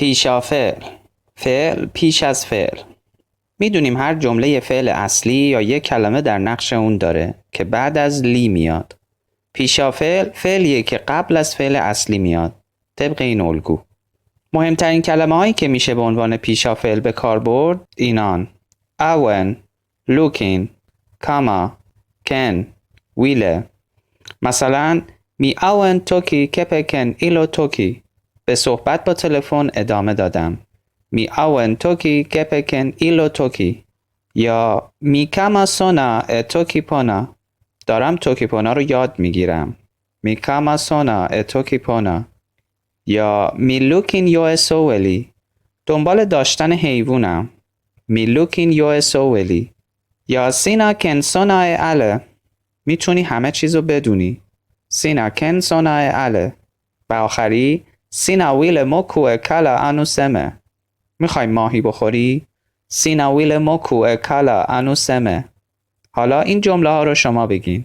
پیشا فعل، فعل پیش از فعل. میدونیم هر جمله فعل اصلی یا یک کلمه در نقش اون داره که بعد از لی میاد. پیشا فعل فعلیه که قبل از فعل اصلی میاد طبق این الگو. مهمترین کلمه هایی که میشه به عنوان پیشا فعل به کار برد اینان: اون، لوکین، کاما، کن، ویله. مثلا می اون توکی کپکن ایلو توکی. به صحبت با تلفن ادامه دادم. می اون توکی کپکن ایلو توکی. یا می کاما سونا توکی پونا. دارم توکی پونا رو یاد میگیرم. می کاما سونا توکی پونا. یا می لوکین یو سوولی. دنبال داشتن حیوانم. می لوکین یو سوولی. یا سینا کن سونا اله. میتونی همه چیزو بدونی. سینا کن سونا اله. و آخری سینا ویل موکو کالا انو سمه. میخوای ماهی بخوری؟ سینا ویل موکو کالا انو سمه. حالا این جمله ها رو شما بگین.